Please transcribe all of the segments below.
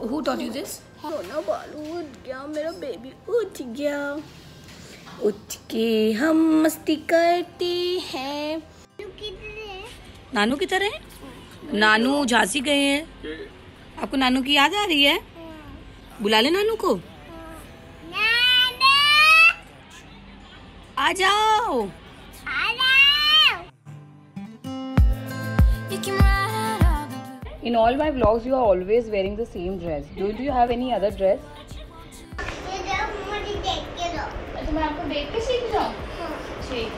Who taught you this? सोना बालू उठ गया, मेरा बेबी उठ गया। उठ के हम मस्ती करते हैं। नानू की तरह? नानू झांसी गए हैं। आपको नानू की याद आ रही है? बुला ले नानू को। आ जाओ। In all my vlogs, you are always wearing the same dress. Do you have any other dress? तो मैं आपको देख के सीख जाऊँ। ठीक।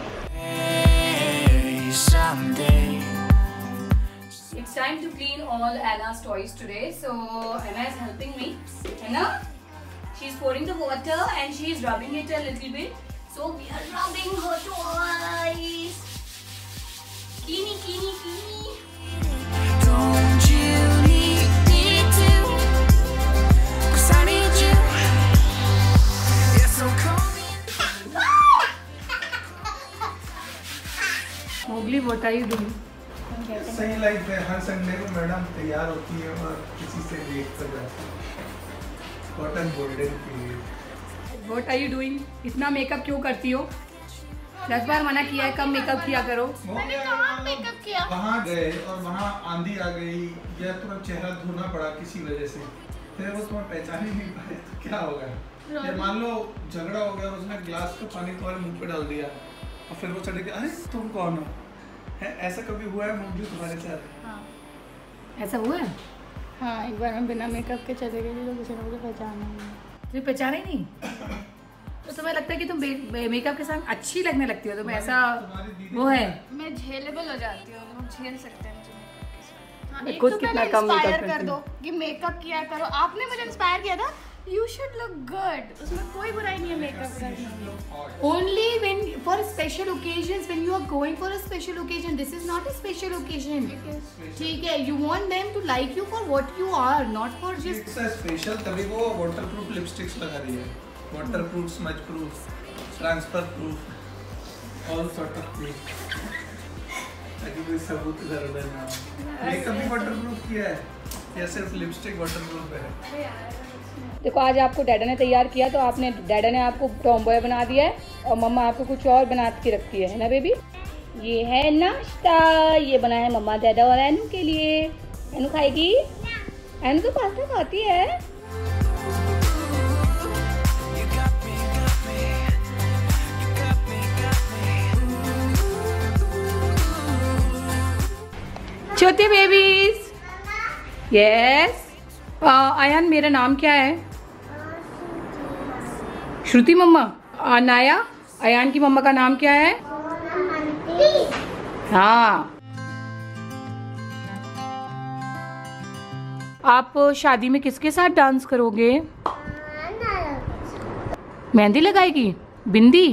It's time to clean all Anna's toys today. So Anna is helping me. Anna, she's pouring the water and she's rubbing it a little bit. So we are rubbing her toys. Keeny, keeny, keeny. Mowgli, what are you doing? सही life है। हर Sunday को madam तैयार होती है और किसी से date पर जाती है। Cotton golden period. What are you doing? इतना मेकअप क्यों करती हो? 10 बार मना किया है कम मेकअप किया करो। मैंने कहाँ मेकअप किया? वहाँ गए और वहाँ आंधी आ गई या तुरंत चेहरा धोना पड़ा किसी वजह से, फिर वो तुम्हें पहचान ही नहीं पाए तो क्या होगा? या मान लो झगड़ा हो गया और उसने ग्लास का पानी तुम्हारे मुंह पे डाल दिया और फिर वो चले गए, अरे तुम कौन हो? है ऐसा कभी हुआ है मोगली तुम्हारे साथ? हाँ। ऐसा हुआ है? हाँ, एक बार हम बिना मेकअप के चले गए तो किसी ने मुझे पहचाना नहीं। तुम्हें पहचाना ही नहीं? तो तुम्हें लगता है कि तुम मेकअप के साथ अच्छी लगने लगती हो, तुम्हें ऐसा वो है? मैं झेलेबल हो जाती हूँ, लोग झेल सकते हैं मुझे मेकअप के साथ। हाँ, एक खुद तो कितना पहले कम मेकअप इंस्पायर करती कर दो कि मेकअप किया करो। आपने मुझे इंस्पायर किया था, you should look good. उसमें कोई बुराई नहीं है मेकअप करने। Only when for special occasions, when you are going for a special occasion, this is not a special occasion. ठीक है, you want them to like you for what you are, not for just. It's a special, तभी वो waterproof lipsticks लगा रही है। Waterproof, smudge proof, transfer proof, all sort of proof. ताकि कोई सबूत घर में ना हो। मेकअप भी waterproof किया है या सिर्फ लिपस्टिक waterproof है? देखो आज आपको डैडा ने तैयार किया तो आपने डैडा ने आपको टॉमबॉय बना दिया है और मम्मा आपको कुछ और बना के रखती है ना बेबी? ये है नाश्ता, ये बना है मम्मा डैडा और एनू के लिए। एनू खाएगी? एनू तो पास्ता खाती है। छोटे बेबीज। यस आयान, मेरा नाम क्या है? श्रुति मम्मा। नाया, आयान की मम्मा का नाम क्या है? हाँ। आप शादी में किसके साथ डांस करोगे? मेहंदी लगाएगी? बिंदी?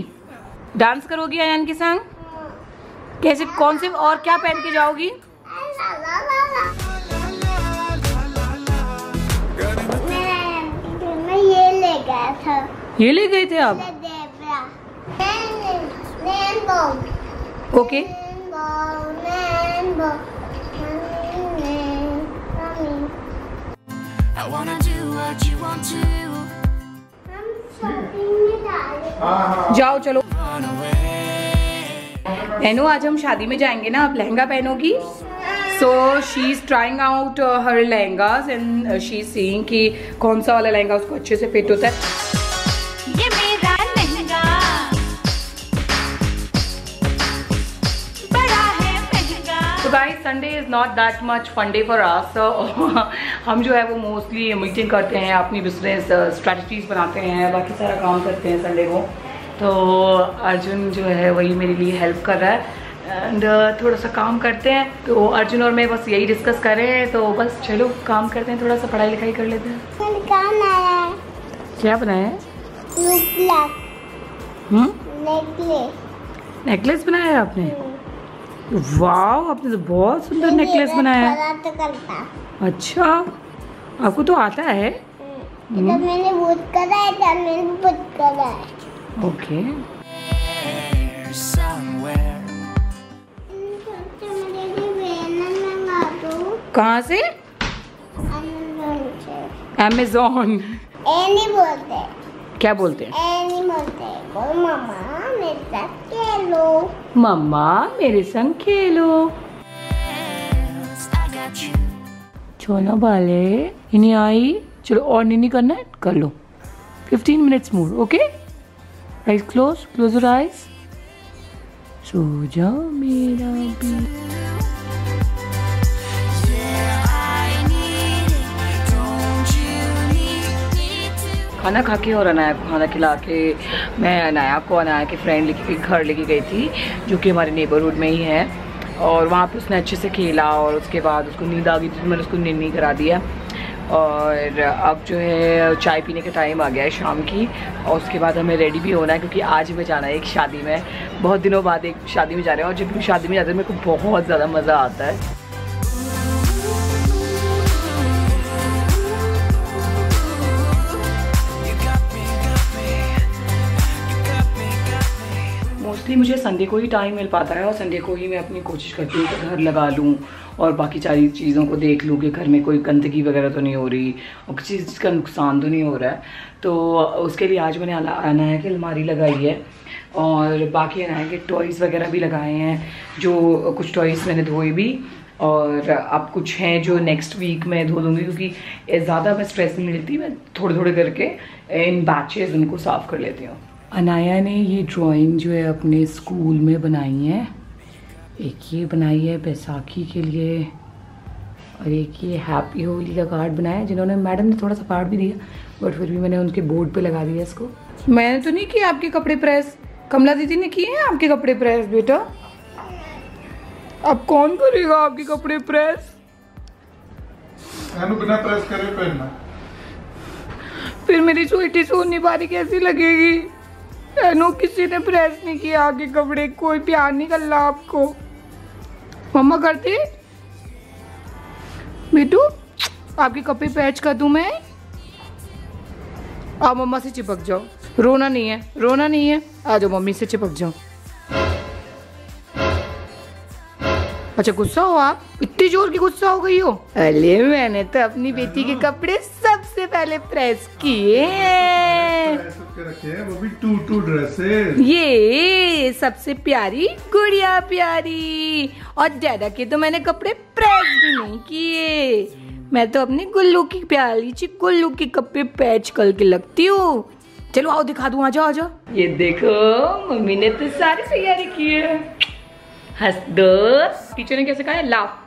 डांस करोगी आयान के संग? कैसे, कौन से और क्या पहन के जाओगी? ये ले गए थे आप? ओके। जाओ चलो। एनो, आज हम शादी में जाएंगे ना, आप lehenga पहनोगी? So she is trying out her lehengas and she is seeing कि कौन सा वाला लहंगा उसको अच्छे से फिट होता है। ये मेरा लहंगा बड़ा है महंगा। So guys, Sunday is not that much fun day for us. हम जो है वो मोस्टली मीटिंग करते हैं, अपनी बिजनेस स्ट्रेटजीज बनाते हैं, बाकी सारा काम करते हैं संडे को। तो अर्जुन जो है वही मेरे लिए हेल्प कर रहा है एंड थोड़ा सा काम करते हैं। तो अर्जुन और मैं बस यही डिस्कस कर रहे हैं, तो बस चलो काम करते हैं, थोड़ा सा पढ़ाई लिखाई कर लेते हैं। क्या बनाया है? नेकलेस बनाया है आपने? वाह, आपने तो बहुत सुंदर नेकलेस बनाया है। अच्छा, आपको तो आता है? मैंने बहुत करा है, मैंने बहुत करा है। ओके। कहाँ से? Amazon. एनी बोलते हैं। क्या बोलते हैं? एनी बोलते हैं। बोल मम्मा मेरे साथ खेलो। मम्मा मेरे संग खेलो। छोना बाले इन्हें आई। चलो और नहीं करना है, कर लो। 15 minutes more, okay? Eyes close, close your eyes. सो जा मेरा भी। खाना खा के और अनाया को खाना खिला के मैं अनाया के फ्रेंड लेके घर लेके गई थी, जो कि हमारे नेबरहुड में ही है। और वहाँ पे उसने अच्छे से खेला और उसके बाद उसको नींद आ गई थी, तो मैंने उसको नींद नहीं करा दिया। और अब जो है चाय पीने का टाइम आ गया है शाम की, और उसके बाद हमें रेडी भी होना है, क्योंकि आज हमें जाना है एक शादी में। बहुत दिनों बाद एक शादी में जा रहे हैं, और जब भी शादी में जाते हैं मेरे को बहुत ज़्यादा मज़ा आता है। मोस्टली मुझे संडे को ही टाइम मिल पाता है, और संडे को ही मैं अपनी कोशिश करती हूँ कि घर लगा लूँ और बाकी सारी चीज़ों को देख लूँ कि घर में कोई गंदगी वगैरह तो नहीं हो रही और किसी चीज़ का नुकसान तो नहीं हो रहा है। तो उसके लिए आज मैंने अनाया की अलमारी लगाई है, और बाकी अनाया के टॉयज़ वगैरह भी लगाए हैं। जो कुछ टॉयज़ मैंने धोए भी, और अब कुछ हैं जो नेक्स्ट वीक में धो दूँगी, क्योंकि ज़्यादा मैं स्ट्रेस नहीं लेती, मैं थोड़े थोड़े करके इन बैचेज़ उनको साफ़ कर लेती हूँ। अनाया ने ये ड्राइंग जो है अपने स्कूल में बनाई है। एक ये बनाई है बैसाखी के लिए, और एक ये हैप्पी होली का कार्ड बनाया है, जिन्होंने मैडम ने थोड़ा सा पार्ट भी दिया, बट फिर भी मैंने उनके बोर्ड पे लगा दिया इसको। मैंने तो नहीं किया आपके कपड़े प्रेस, कमला दीदी ने किए हैं आपके कपड़े प्रेस बेटा। अब कौन करेगा आपके कपड़े प्रेस? बिना प्रेस करे पहनना। फिर मेरी छोटी सोनी बारी कैसी लगेगी? एनो किसी ने प्रेस नहीं किया आगे कपड़े, कोई प्यार नहीं कर रहा आपको। मम्मा करती बेटू, आपके कपड़े पैच कर दूं मैं? आप मम्मा से चिपक जाओ, रोना नहीं है, रोना नहीं है, आ जाओ मम्मी से चिपक जाओ। अच्छा गुस्सा हो आप? इतनी जोर की गुस्सा हो गई हो? अरे मैंने तो अपनी बेटी के कपड़े सबसे पहले प्रेस किए हैं, वो भी 2 ड्रेसेस। ये सबसे प्यारी गुड़िया प्यारी, और डैडा के तो मैंने कपड़े प्रेस भी नहीं किए। मैं तो अपनी गुल्लू की प्यारी ची गुल्लू के कपड़े पैच करके लगती हूँ। चलो आओ दिखा दूँ, आ जाओ आ जाओ। ये देखो मम्मी ने तो सारी तैयारी की है। हंस दो। टीचर ने कैसे कहा है? लाफ।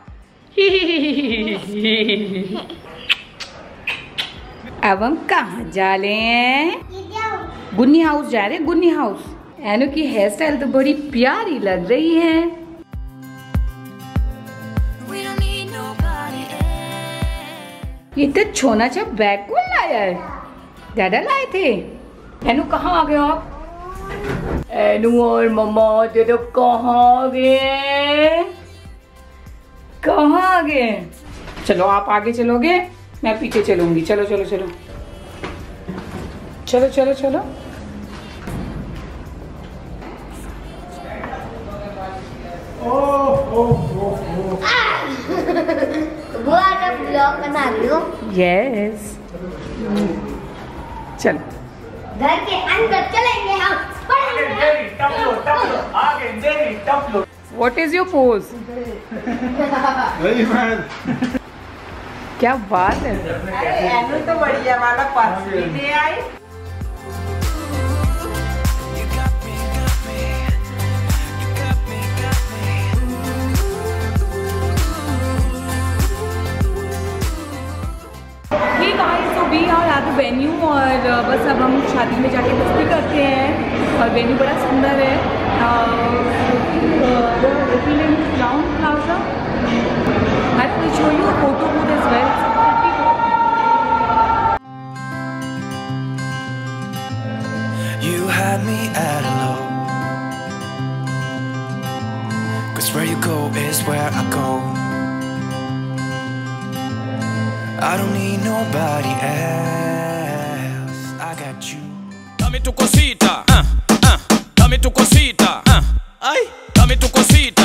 अब हम कहाँ जा रहे हैं? गुन्नी हाउस जा रहे हैं, गुन्नी हाउस। एनो की हेयर स्टाइल तो बड़ी प्यारी लग रही है। ये तो छोना चा बैग कौन लाया है? दादा लाए थे। एनो कहाँ आ गए आप? एनु और मम्मा तो कहाँ गए? कहाँ आ गए? चलो आप आगे चलोगे, मैं पीछे चलूंगी। चलो चलो चलो चलो चलो चलो। वो आगे ब्लॉग बना रही हो? यस चलो घर के अंदर चलेंगे हम। What is your pose? क्या बात है? एनु तो बढ़िया वाला पर्स भी ले आई। We are at the venue, और बस अब हम शादी में जाके मस्ती करते हैं, और वेन्यू बड़ा सुंदर है। Crowne Plaza, I will show you a photo booth as well. You had me at hello, 'cause where you go is where I go. I don't need nobody else. I got you. Dame tu cosita, dame tu cosita, ay, dame tu cosita.